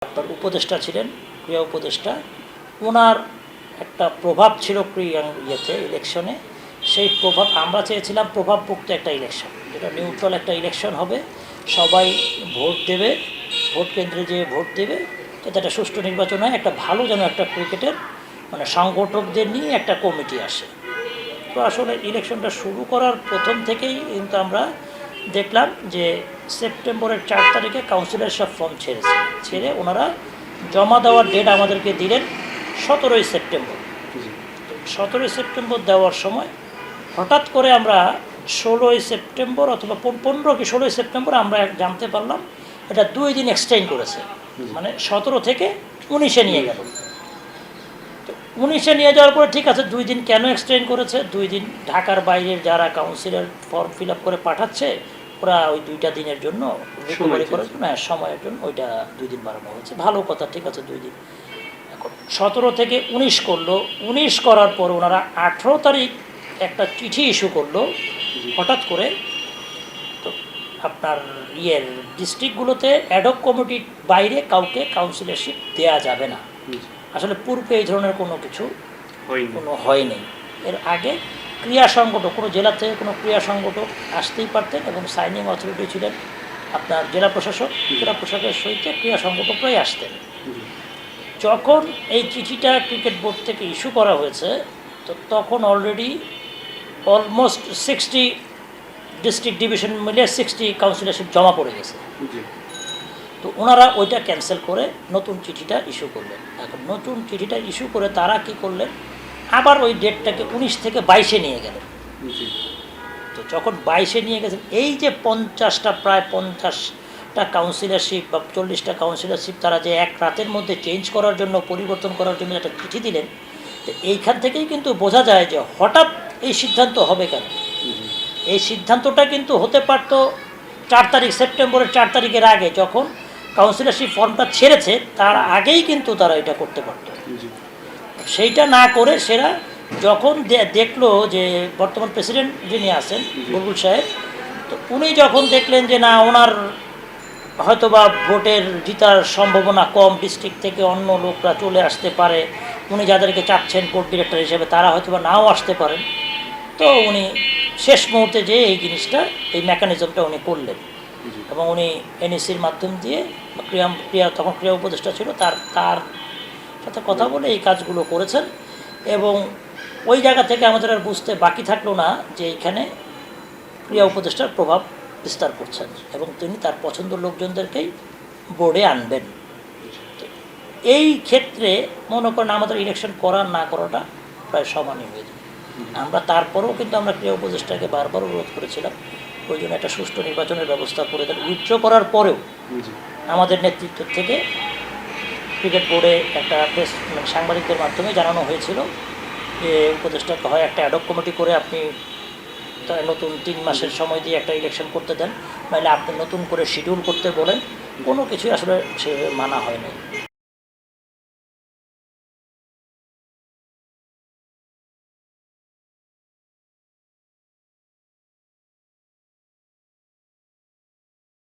আপনার উপদেষ্টা ছিলেন, ক্রীড়া উপদেষ্টা, ওনার একটা প্রভাব ছিল ক্রীড়া ইলেকশনে। সেই প্রভাব আমরা চেয়েছিলাম প্রভাবমুক্ত একটা ইলেকশন, যেটা নিউট্রাল একটা ইলেকশন হবে, সবাই ভোট দেবে, ভোট কেন্দ্রে যেয়ে ভোট দেবে, যাতে একটা সুষ্ঠু নির্বাচন হয়, একটা ভালো যেন একটা ক্রিকেটের সংগঠকদের নিয়ে একটা কমিটি আসে। তো আসলে ইলেকশনটা শুরু করার প্রথম থেকেই কিন্তু আমরা দেখলাম যে সেপ্টেম্বরের 4 তারিখে কাউন্সিলর সব ফর্ম ছেড়ে ওনারা জমা দেওয়ার ডেট আমাদেরকে দিলেন 17ই সেপ্টেম্বর। 17ই সেপ্টেম্বর দেওয়ার সময় হঠাৎ করে আমরা 16ই সেপ্টেম্বর অথবা 15 কি 16ই সেপ্টেম্বর আমরা জানতে পারলাম এটা 2 দিন এক্সটেন্ড করেছে, মানে 17 থেকে 19-এ নিয়ে গেল। তো 19-এ নিয়ে যাওয়ার পরে ঠিক আছে, 2 দিন কেন এক্সটেন্ড করেছে? 2 দিন ঢাকার বাইরের যারা কাউন্সিলর ফর্ম ফিল আপ করে পাঠাচ্ছে, ওরা ওই 2টা দিনের জন্য রিকভারি করার জন্য, সময়ের জন্য ওইটা 2 দিন বাড়ানো হয়েছে। ভালো কথা, ঠিক আছে, 2 দিন। এখন 17 থেকে 19 করলো, 19 করার পর ওনারা 18 তারিখ একটা চিঠি ইস্যু করলো হঠাৎ করে। তো আপনার ডিস্ট্রিক্টগুলোতে অ্যাডহক কমিটির বাইরে কাউকে কাউন্সিলরশিপ দেওয়া যাবে না। আসলে পূর্বে এই ধরনের কোনো কিছু হয়নি। এর আগে ক্রিয়া সংগঠক, কোনো জেলা থেকে কোনো ক্রিয়া সংগঠক আসতেই পারতেন এবং সাইনিং অথরিটি ছিলেন আপনার জেলা প্রশাসক। জেলা প্রশাসকের সহিত ক্রিয়া সংগঠকরাই আসতেন। যখন এই চিঠিটা ক্রিকেট বোর্ড থেকে ইস্যু করা হয়েছে, তো তখন অলমোস্ট 60 ডিস্ট্রিক্ট ডিভিশন মিলে 60 কাউন্সিলরশিপ জমা পড়ে গেছে। তো ওনারা ওইটা ক্যান্সেল করে নতুন চিঠিটা ইস্যু করলেন। এখন নতুন চিঠিটা ইস্যু করে তারা কি করলেন, আবার ওই ডেটটাকে 19 থেকে 22-এ নিয়ে গেলেন। তো যখন 22-এ নিয়ে গেছেন, এই যে প্রায় 50টা কাউন্সিলরশিপ বা 40টা কাউন্সিলরশিপ তারা যে এক রাতের মধ্যে চেঞ্জ করার জন্য, পরিবর্তন করার জন্য একটা চিঠি দিলেন, তো এইখান থেকেই কিন্তু বোঝা যায় যে হঠাৎ এই সিদ্ধান্ত হবে কেন। এই সিদ্ধান্তটা কিন্তু হতে পারতো 4 তারিখ, সেপ্টেম্বরের 4 তারিখের আগে, যখন কাউন্সিলরশিপ ফর্মটা ছেড়েছে তার আগেই কিন্তু তারা এটা করতে পারত। সেইটা না করে সেরা যখন দেখলো যে বর্তমান প্রেসিডেন্ট যিনি আছেন বুলবুল সাহেব, তো উনি যখন দেখলেন যে না, ওনার হয়তোবা ভোটের জিতার সম্ভাবনা কম, ডিস্ট্রিক্ট থেকে অন্য লোকরা চলে আসতে পারে, উনি যাদেরকে চাচ্ছেন কোর্ট ডিরেক্টর হিসেবে তারা হয়তোবা নাও আসতে পারেন, তো উনি শেষ মুহূর্তে যে এই জিনিসটা, এই মেকানিজমটা উনি করলেন এবং উনি এনএসির মাধ্যম দিয়ে তখন ক্রিয়া উপদেষ্টা ছিল, তার সাথে কথা বলে এই কাজগুলো করেছেন। এবং ওই জায়গা থেকে আমাদের আর বুঝতে বাকি থাকলো না যে এইখানে ক্রিয়া উপদেষ্টার প্রভাব বিস্তার করছেন এবং তিনি তার পছন্দের লোকজনদেরকেই বোর্ডে আনবেন। এই ক্ষেত্রে মনে করেন আমাদের ইলেকশন করার না করাটা প্রায় সমানই হয়ে যায়। আমরা তারপরেও কিন্তু আমরা ক্রিয়া উপদেষ্টাকে বারবার অনুরোধ করেছিলাম ওই জন্য একটা সুষ্ঠু নির্বাচনের ব্যবস্থা করে দেন। উইথড্র করার পরেও আমাদের নেতৃত্ব থেকে ক্রিকেট বোর্ডে একটা সাংবাদিকদের মাধ্যমে জানানো হয়েছিল যে উপদেষ্টাকে হয় একটা অ্যাডহক কমিটি করে আপনি নতুন 3 মাসের সময় দিয়ে একটা ইলেকশন করতে দেন, নাহলে আপনি নতুন করে শিডিউল করতে বলেন। কোনো কিছুই আসলে সে মানা হয়নি।